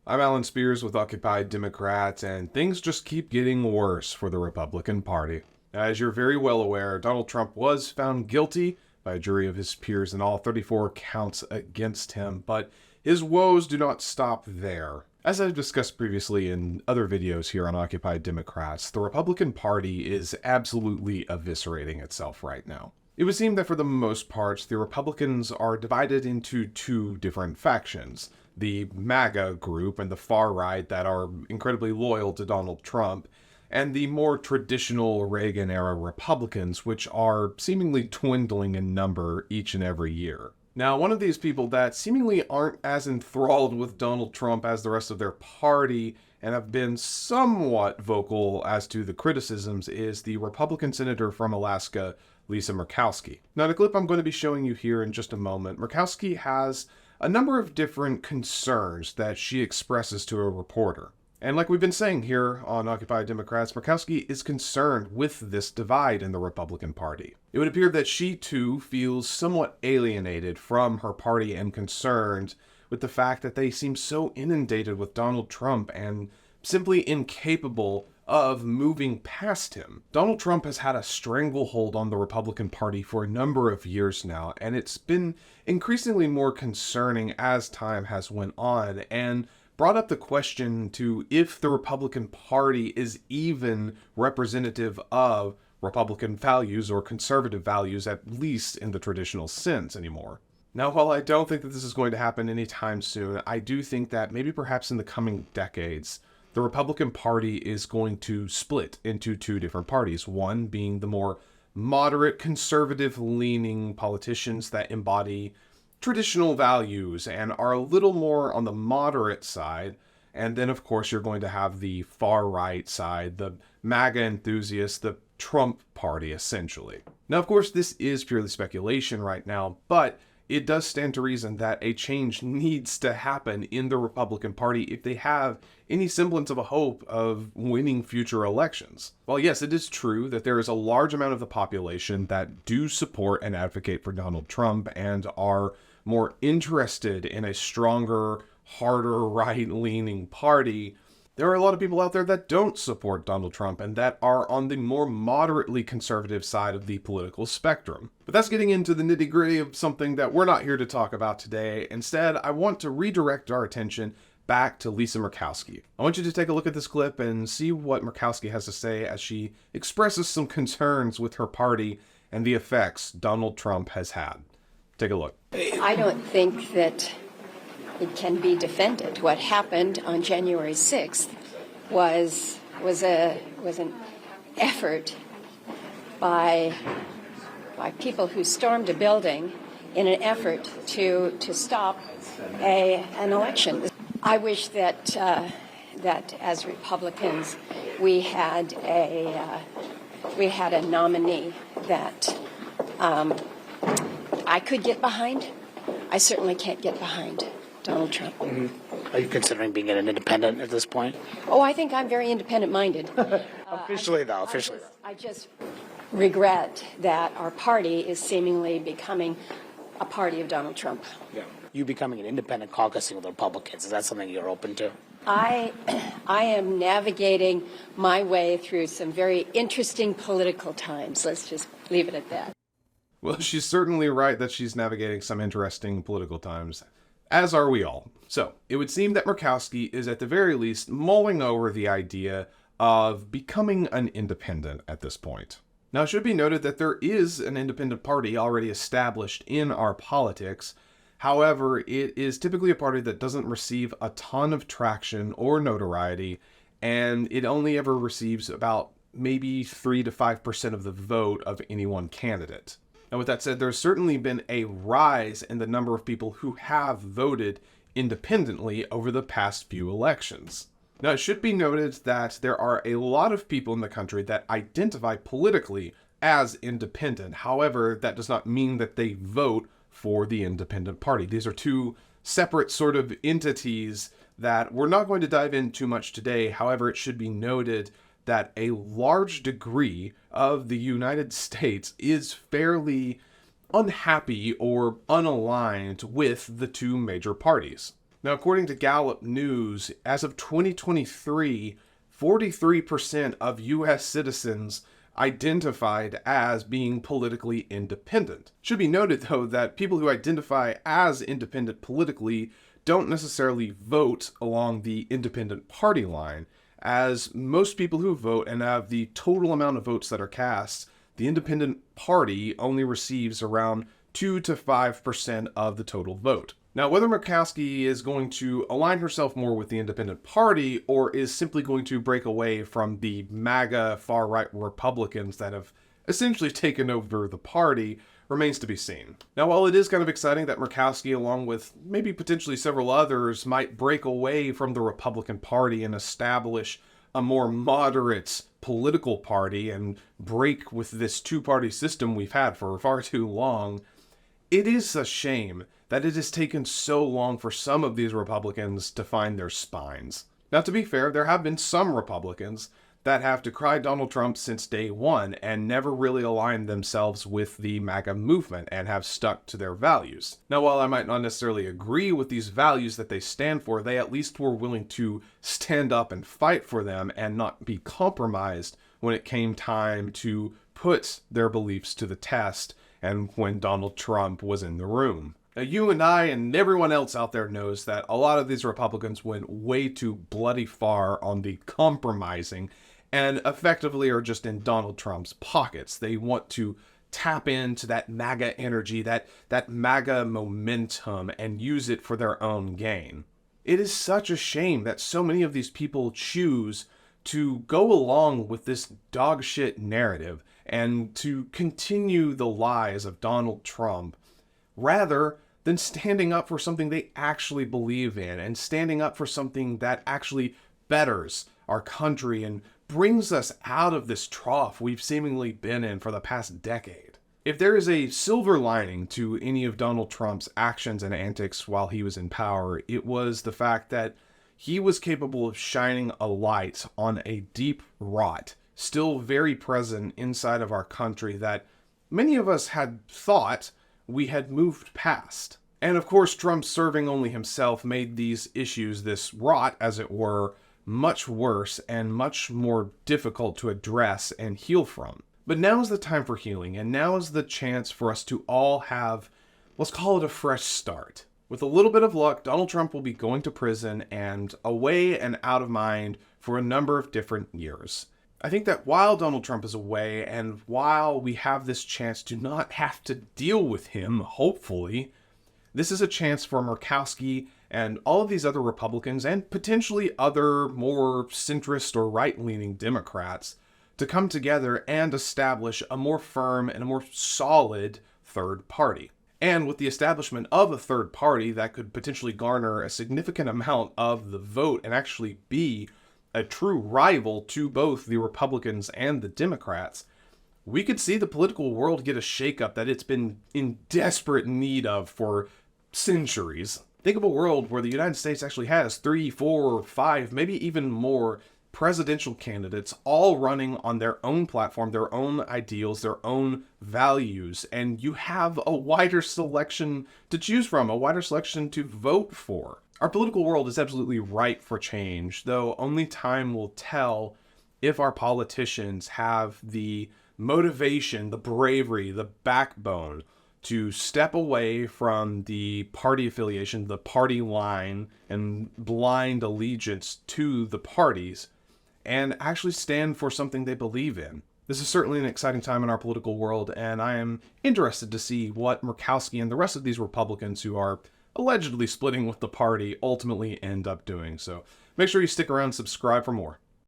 I'm Alan Spears with Occupy Democrats, and things just keep getting worse for the Republican Party. As you're very well aware, Donald Trump was found guilty by a jury of his peers in all 34 counts against him, but his woes do not stop there. As I've discussed previously in other videos here on Occupy Democrats, the Republican Party is absolutely eviscerating itself right now. It would seem that for the most part, the Republicans are divided into two different factions. The MAGA group and the far right that are incredibly loyal to Donald Trump, and the more traditional Reagan-era Republicans, which are seemingly dwindling in number each and every year. Now, one of these people that seemingly aren't as enthralled with Donald Trump as the rest of their party and have been somewhat vocal as to the criticisms is the Republican senator from Alaska, Lisa Murkoswski. Now, the clip I'm going to be showing you here in just a moment, Murkoswski has a number of different concerns that she expresses to a reporter. And like we've been saying here on Occupy Democrats, Murkoswski is concerned with this divide in the Republican Party. It would appear that she too feels somewhat alienated from her party and concerned with the fact that they seem so inundated with Donald Trump and simply incapable of moving past him. Donald Trump has had a stranglehold on the Republican Party for a number of years now, and it's been increasingly more concerning as time has went on, and brought up the question to if the Republican Party is even representative of Republican values or conservative values, at least in the traditional sense anymore. Now, while I don't think that this is going to happen anytime soon, I do think that maybe perhaps in the coming decades, the Republican Party is going to split into two different parties, one being the more moderate, conservative-leaning politicians that embody traditional values and are a little more on the moderate side, and then of course you're going to have the far-right side, the MAGA enthusiasts, the Trump party, essentially. Now, of course, this is purely speculation right now, but it does stand to reason that a change needs to happen in the Republican Party if they have any semblance of a hope of winning future elections. While yes, it is true that there is a large amount of the population that do support and advocate for Donald Trump and are more interested in a stronger, harder right-leaning party, there are a lot of people out there that don't support Donald Trump and that are on the more moderately conservative side of the political spectrum. But that's getting into the nitty-gritty of something that we're not here to talk about today. Instead, I want to redirect our attention back to Lisa Murkoswski. I want you to take a look at this clip and see what Murkoswski has to say as she expresses some concerns with her party and the effects Donald Trump has had. Take a look. I don't think that it can be defended. What happened on January 6th was an effort by people who stormed a building in an effort to stop an election. I wish that as Republicans we had a nominee that I could get behind. I certainly can't get behind Donald Trump. Mm-hmm. Are you considering being an independent at this point? Oh, I think I'm very independent-minded. Officially, though, officially. I just regret that our party is seemingly becoming a party of Donald Trump. Yeah. You becoming an independent caucusing with Republicans, is that something you're open to? I am navigating my way through some very interesting political times. Let's just leave it at that. Well, she's certainly right that she's navigating some interesting political times, as are we all. So, it would seem that Murkoswski is at the very least mulling over the idea of becoming an independent at this point. Now, it should be noted that there is an independent party already established in our politics. However, it is typically a party that doesn't receive a ton of traction or notoriety, and it only ever receives about maybe 3 to 5% of the vote of any one candidate. Now, with that said, there's certainly been a rise in the number of people who have voted independently over the past few elections. Now, it should be noted that there are a lot of people in the country that identify politically as independent. However, that does not mean that they vote for the independent party. These are two separate sort of entities that we're not going to dive in too much today. However, it should be noted that a large degree of the United States is fairly unhappy or unaligned with the two major parties. Now, according to Gallup News, as of 2023, 43% of U.S. citizens identified as being politically independent. Should be noted, though, that people who identify as independent politically don't necessarily vote along the independent party line, as most people who vote and have the total amount of votes that are cast, the independent party only receives around 2 to 5% of the total vote. Now, whether Murkoswski is going to align herself more with the independent party or is simply going to break away from the MAGA far-right Republicans that have essentially taken over the party remains to be seen. Now, while it is kind of exciting that Murkoswski, along with maybe potentially several others, might break away from the Republican Party and establish a more moderate political party and break with this two-party system we've had for far too long, it is a shame that it has taken so long for some of these Republicans to find their spines. Now, to be fair, there have been some Republicans that have decried Donald Trump since day one and never really aligned themselves with the MAGA movement and have stuck to their values. Now, while I might not necessarily agree with these values that they stand for, they at least were willing to stand up and fight for them and not be compromised when it came time to put their beliefs to the test and when Donald Trump was in the room. Now, you and I and everyone else out there knows that a lot of these Republicans went way too bloody far on the compromising and effectively are just in Donald Trump's pockets. They want to tap into that MAGA energy, that MAGA momentum, and use it for their own gain. It is such a shame that so many of these people choose to go along with this dogshit narrative and to continue the lies of Donald Trump rather than standing up for something they actually believe in and standing up for something that actually betters our country and brings us out of this trough we've seemingly been in for the past decade. If there is a silver lining to any of Donald Trump's actions and antics while he was in power, it was the fact that he was capable of shining a light on a deep rot still very present inside of our country that many of us had thought we had moved past. And of course, Trump serving only himself made these issues, this rot, as it were, much worse and much more difficult to address and heal from. But now is the time for healing, and now is the chance for us to all have, let's call it a fresh start. With a little bit of luck, Donald Trump will be going to prison and away and out of mind for a number of different years. I think that while Donald Trump is away and while we have this chance to not have to deal with him, hopefully, this is a chance for Murkoswski and all of these other Republicans and potentially other more centrist or right-leaning Democrats to come together and establish a more firm and a more solid third party. And with the establishment of a third party that could potentially garner a significant amount of the vote and actually be a true rival to both the Republicans and the Democrats, we could see the political world get a shakeup that it's been in desperate need of for centuries. Think of a world where the United States actually has 3, 4, 5, maybe even more presidential candidates all running on their own platform, their own ideals, their own values, and you have a wider selection to choose from, a wider selection to vote for. Our political world is absolutely ripe for change, though only time will tell if our politicians have the motivation, the bravery, the backbone to step away from the party affiliation, the party line, and blind allegiance to the parties, and actually stand for something they believe in. This is certainly an exciting time in our political world, and I am interested to see what Murkoswski and the rest of these Republicans who are allegedly splitting with the party ultimately end up doing. So make sure you stick around and subscribe for more.